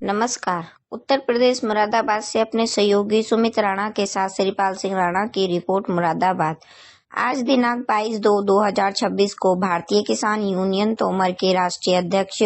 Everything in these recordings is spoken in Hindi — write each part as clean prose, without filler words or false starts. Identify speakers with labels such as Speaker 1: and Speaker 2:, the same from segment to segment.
Speaker 1: नमस्कार। उत्तर प्रदेश मुरादाबाद से अपने सहयोगी सुमित राणा के साथ श्रीपाल सिंह राणा की रिपोर्ट मुरादाबाद। आज दिनांक 22/2/2026 को भारतीय किसान यूनियन तोमर के राष्ट्रीय अध्यक्ष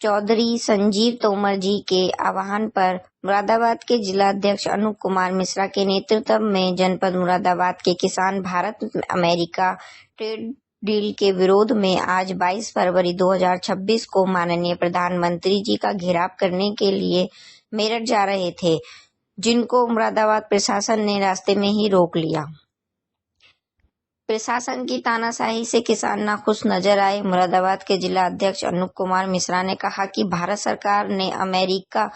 Speaker 1: चौधरी संजीव तोमर जी के आह्वान पर मुरादाबाद के जिला अध्यक्ष अनूप कुमार मिश्रा के नेतृत्व में जनपद मुरादाबाद के किसान भारत अमेरिका ट्रेड डील के विरोध में आज 22 फरवरी 2026 को माननीय प्रधानमंत्री जी का घेराव करने के लिए मेरठ जा रहे थे, जिनको मुरादाबाद प्रशासन ने रास्ते में ही रोक लिया। प्रशासन की तानाशाही से किसान नाखुश नजर आए। मुरादाबाद के जिला अध्यक्ष अनूप कुमार मिश्रा ने कहा कि भारत सरकार ने अमेरिका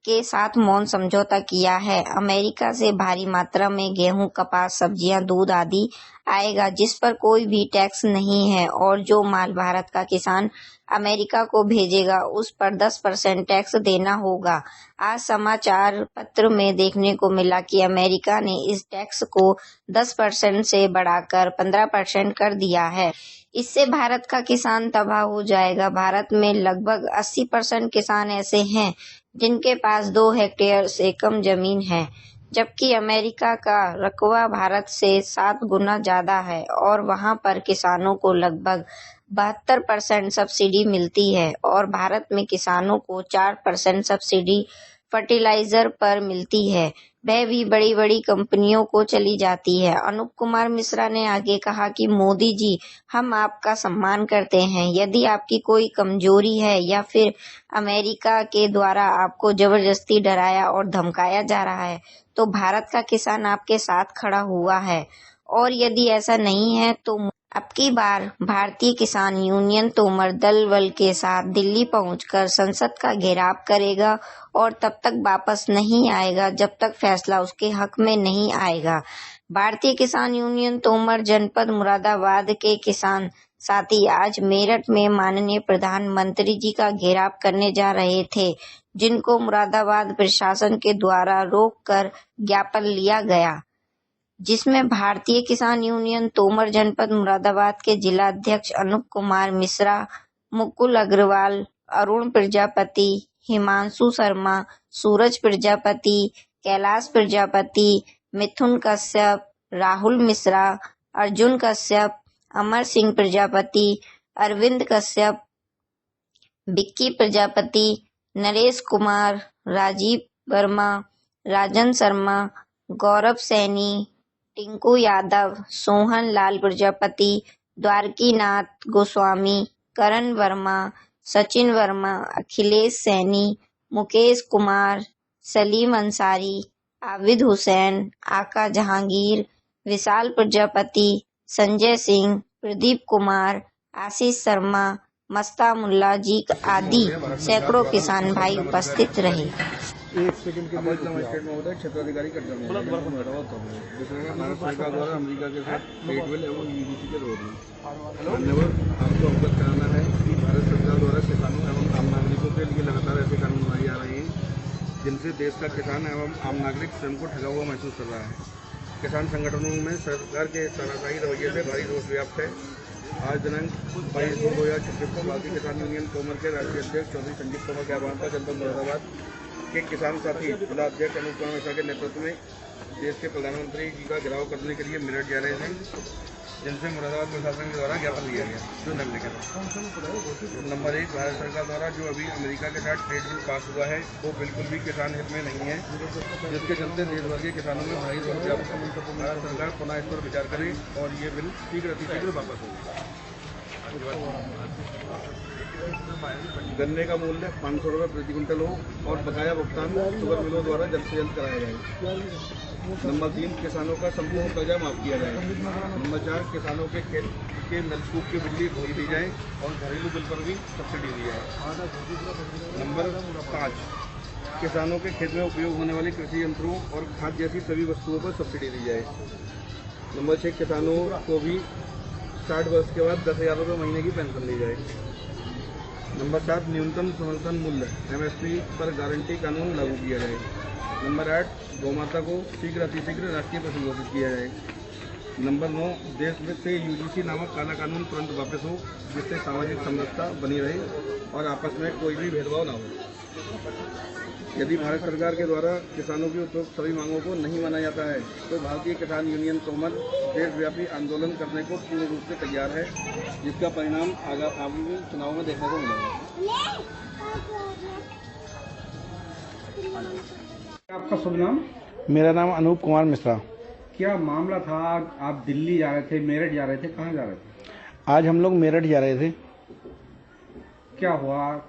Speaker 1: के साथ मौन समझौता किया है। अमेरिका से भारी मात्रा में गेहूं, कपास, सब्जियां, दूध आदि आएगा, जिस पर कोई भी टैक्स नहीं है, और जो माल भारत का किसान अमेरिका को भेजेगा उस पर 10% टैक्स देना होगा। आज समाचार पत्र में देखने को मिला कि अमेरिका ने इस टैक्स को 10% से बढ़ाकर 15% कर दिया है। इससे भारत का किसान तबाह हो जाएगा। भारत में लगभग 80% किसान ऐसे हैं जिनके पास 2 हेक्टेयर से कम जमीन है, जबकि अमेरिका का रकबा भारत से 7 गुना ज्यादा है और वहां पर किसानों को लगभग 72% सब्सिडी मिलती है और भारत में किसानों को 4% सब्सिडी फर्टिलाइजर पर मिलती है, वह भी बड़ी बड़ी कंपनियों को चली जाती है। अनूप कुमार मिश्रा ने आगे कहा कि मोदी जी, हम आपका सम्मान करते हैं। यदि आपकी कोई कमजोरी है या फिर अमेरिका के द्वारा आपको जबरदस्ती डराया और धमकाया जा रहा है, तो भारत का किसान आपके साथ खड़ा हुआ है, और यदि ऐसा नहीं है तो अब की बार भारतीय किसान यूनियन तोमर दल बल के साथ दिल्ली पहुंचकर संसद का घेराव करेगा और तब तक वापस नहीं आएगा जब तक फैसला उसके हक में नहीं आएगा। भारतीय किसान यूनियन तोमर जनपद मुरादाबाद के किसान साथी आज मेरठ में माननीय प्रधानमंत्री जी का घेराव करने जा रहे थे, जिनको मुरादाबाद प्रशासन के द्वारा रोककर ज्ञापन लिया गया, जिसमें भारतीय किसान यूनियन तोमर जनपद मुरादाबाद के जिला अध्यक्ष अनूप कुमार मिश्रा, मुकुल अग्रवाल, अरुण प्रजापति, हिमांशु शर्मा, सूरज प्रजापति, कैलाश प्रजापति, मिथुन कश्यप, राहुल मिश्रा, अर्जुन कश्यप, अमर सिंह प्रजापति, अरविंद कश्यप, विक्की प्रजापति, नरेश कुमार, राजीव वर्मा, राजन शर्मा, गौरव सैनी, टिंकू यादव, सोहन लाल प्रजापति, द्वारकीनाथ गोस्वामी, करण वर्मा, सचिन वर्मा, अखिलेश सैनी, मुकेश कुमार, सलीम अंसारी, आबिद हुसैन, आका जहांगीर, विशाल प्रजापति, संजय सिंह, प्रदीप कुमार, आशीष शर्मा, मस्ता मुल्ला जी आदि सैकड़ों किसान भाई उपस्थित रहे।
Speaker 2: एक सेकंड के लिए क्षेत्राधिकारी जिसमें भारत सरकार द्वारा अमेरिका के साथ ट्रेड डील एवं यूजीसी के विरोध में धन्यवाद। आपको अवगत कराना है कि भारत सरकार द्वारा किसानों एवं आम नागरिकों के लिए लगातार ऐसे कानून बनाए जा रहे हैं जिनसे देश का किसान एवं आम नागरिक स्वयं को ठगा हुआ महसूस कर रहा है। किसान संगठनों में सरकार के तानाशाही रवैये से भारी रोष व्याप्त है। आज दिनांक 22/2/2026 को भारतीय किसान यूनियन तोमर के राष्ट्रीय अध्यक्ष चौधरी संजीव तोमर के आह्वान पर जनपद मुरादाबाद के किसान साथी जिला अध्यक्ष अनूप कुमार मिश्रा के नेतृत्व में देश के प्रधानमंत्री जी का घेराव करने के लिए मेरठ जा रहे थे, जिनसे मुरादाबाद प्रशासन के द्वारा ज्ञापन लिया गया। जो नंबर 1, भारत सरकार द्वारा जो अभी अमेरिका के साथ ट्रेड डील पास हुआ है वो बिल्कुल भी किसान हित में नहीं है, जिसके चलते देश भर के किसानों में भारी रोष व्याप्त है। भारत सरकार पुनः इस पर विचार करे और ये बिल शीघ्र वापस हो। गन्ने का मूल्य 500 रुपये प्रति क्विंटल हो और बकाया भुगतान शुगर मिलों द्वारा जल्द से जल्द कराया जाए। नंबर 3, किसानों का संपूर्ण कर्जा माफ किया जाए। नंबर 4, किसानों के खेत के नलकूप की बिजली खोल दी जाए और घरेलू बिल पर भी सब्सिडी दी जाए। नंबर 5, किसानों के खेत में उपयोग होने वाली कृषि यंत्रों और खाद जैसी सभी वस्तुओं पर सब्सिडी दी जाए। नंबर 6, किसानों को भी 60 वर्ष के बाद 10,000 रुपये महीने की पेंशन दी जाए। नंबर 7, न्यूनतम समर्थन मूल्य MSP पर गारंटी कानून लागू किया जाए। नंबर 8, गौमाता को अतिशीघ्र राष्ट्रीय पशु घोषित किया जाए। नंबर 9, देश में से UGC नामक काला कानून तुरंत वापस हो, जिससे सामाजिक समरसता बनी रहे और आपस में कोई भी भेदभाव न हो। यदि भारत सरकार के द्वारा किसानों की उपरोक्त सभी मांगों को नहीं माना जाता है तो भारतीय किसान यूनियन तोमर देशव्यापी आंदोलन करने को पूर्ण रूप से तैयार है, जिसका परिणाम आगामी चुनाव में देखने को मिलेगा।
Speaker 3: आपका शुभ नाम?
Speaker 4: मेरा नाम अनूप कुमार मिश्रा।
Speaker 3: क्या मामला था? आप दिल्ली जा रहे थे, मेरठ जा रहे थे, कहाँ जा रहे थे?
Speaker 4: आज हम लोग मेरठ जा रहे थे।
Speaker 3: क्या हुआ?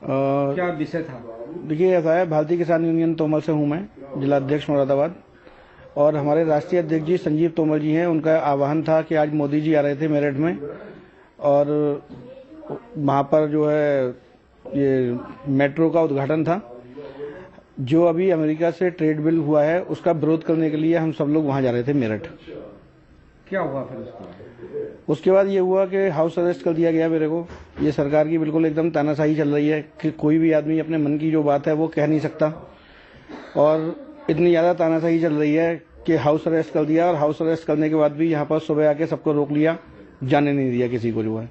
Speaker 3: क्या विषय था?
Speaker 4: देखिए, ऐसा है, भारतीय किसान यूनियन तोमर से हूँ मैं, जिला अध्यक्ष मुरादाबाद। और हमारे राष्ट्रीय अध्यक्ष जी संजीव तोमर जी हैं, उनका आह्वान था कि आज मोदी जी आ रहे थे मेरठ में और वहाँ पर जो है ये मेट्रो का उद्घाटन था। जो अभी अमेरिका से ट्रेड बिल हुआ है उसका विरोध करने के लिए हम सब लोग वहाँ जा रहे थे मेरठ।
Speaker 3: क्या हुआ फिर
Speaker 4: उसके बाद ये हुआ कि हाउस अरेस्ट कर दिया गया मेरे को। ये सरकार की बिल्कुल एकदम तानाशाही चल रही है कि कोई भी आदमी अपने मन की जो बात है वो कह नहीं सकता, और इतनी ज़्यादा तानाशाही चल रही है कि हाउस अरेस्ट कर दिया, और हाउस अरेस्ट करने के बाद भी यहाँ पर सुबह आके सबको रोक लिया, जाने नहीं दिया किसी को जो है।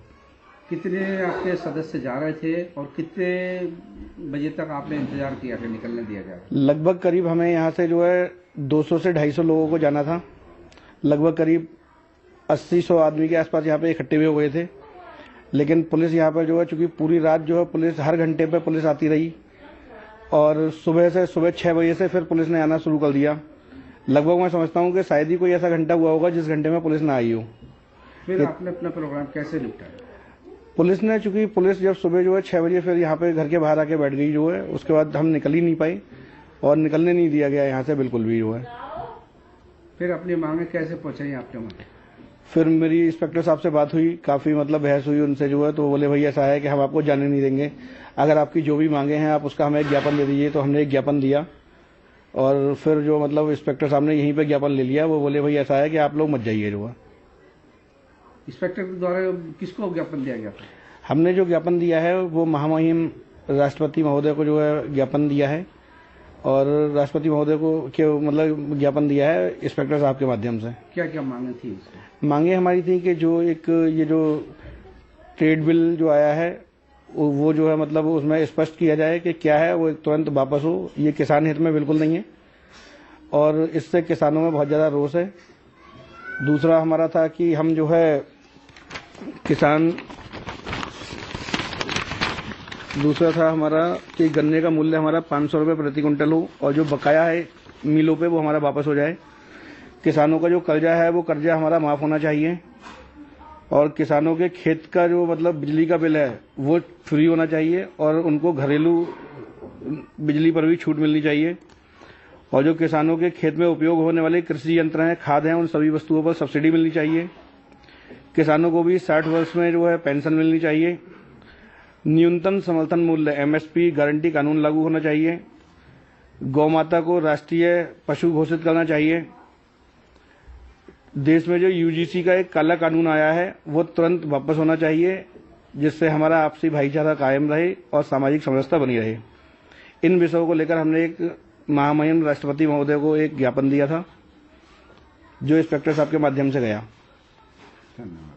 Speaker 3: कितने आपके सदस्य जा रहे थे और कितने बजे तक आपने इंतजार किया कि निकलने दिया जाए?
Speaker 4: लगभग करीब हमें यहाँ से जो है 200 से 250 लोगों को जाना था। लगभग करीब 80-100 आदमी के आसपास यहाँ पे इकट्ठे हुए हुए थे, लेकिन पुलिस यहाँ पर जो है, चूंकि पूरी रात जो है पुलिस हर घंटे पे पुलिस आती रही, और सुबह 6 बजे से फिर पुलिस ने आना शुरू कर दिया। लगभग मैं समझता हूँ कि शायद ही कोई ऐसा घंटा हुआ होगा जिस घंटे में पुलिस ना आई हो।
Speaker 3: फिर आपने अपना प्रोग्राम कैसे निपटाया?
Speaker 4: पुलिस ने, चूंकि पुलिस जब सुबह जो है 6 बजे फिर यहाँ पे घर के बाहर आके बैठ गई जो है, उसके बाद हम निकल ही नहीं पाए और निकलने नहीं दिया गया यहाँ से बिल्कुल भी जो है।
Speaker 3: फिर अपनी मांगे कैसे पहुंचाई आपके वहाँ?
Speaker 4: फिर मेरी इंस्पेक्टर साहब से बात हुई, काफ़ी मतलब बहस हुई उनसे जो है, तो बोले भाई ऐसा है कि हम आपको जाने नहीं देंगे, अगर आपकी जो भी मांगे हैं आप उसका हमें एक ज्ञापन दे दीजिए। तो हमने एक ज्ञापन दिया, और फिर जो मतलब इंस्पेक्टर साहब ने यहीं पे ज्ञापन ले लिया। वो बोले भाई ऐसा है कि आप लोग मत जाइए जो है।
Speaker 3: इंस्पेक्टर के द्वारा किसको ज्ञापन दिया गया था?
Speaker 4: हमने जो ज्ञापन दिया है वो महामहिम राष्ट्रपति महोदय को जो है ज्ञापन दिया है, और राष्ट्रपति महोदय को के मतलब ज्ञापन दिया है इंस्पेक्टर साहब के माध्यम से।
Speaker 3: क्या क्या मांगे थी इसमें?
Speaker 4: मांगे हमारी थी कि जो एक ये जो ट्रेड बिल जो आया है वो जो है मतलब उसमें स्पष्ट किया जाए कि क्या है, वो तुरंत वापस हो। ये किसान हित में बिल्कुल नहीं है, और इससे किसानों में बहुत ज़्यादा रोष है। दूसरा हमारा था कि हम जो है दूसरा था हमारा कि गन्ने का मूल्य हमारा 500 रुपये प्रति क्विंटल हो, और जो बकाया है मिलों पे वो हमारा वापस हो जाए। किसानों का जो कर्जा है वो कर्जा हमारा माफ़ होना चाहिए, और किसानों के खेत का जो मतलब बिजली का बिल है वो फ्री होना चाहिए, और उनको घरेलू बिजली पर भी छूट मिलनी चाहिए। और जो किसानों के खेत में उपयोग होने वाले कृषि यंत्र हैं, खाद हैं, उन सभी वस्तुओं पर सब्सिडी मिलनी चाहिए। किसानों को भी 60 वर्ष में जो है पेंशन मिलनी चाहिए। न्यूनतम समर्थन मूल्य MSP गारंटी कानून लागू होना चाहिए। गौ माता को राष्ट्रीय पशु घोषित करना चाहिए। देश में जो UGC का एक काला कानून आया है वो तुरंत वापस होना चाहिए, जिससे हमारा आपसी भाईचारा कायम रहे और सामाजिक समरसता बनी रहे। इन विषयों को लेकर हमने एक महामहिम राष्ट्रपति महोदय को एक ज्ञापन दिया था, जो इंस्पेक्टर साहब के माध्यम से गया।
Speaker 3: धन्यवाद।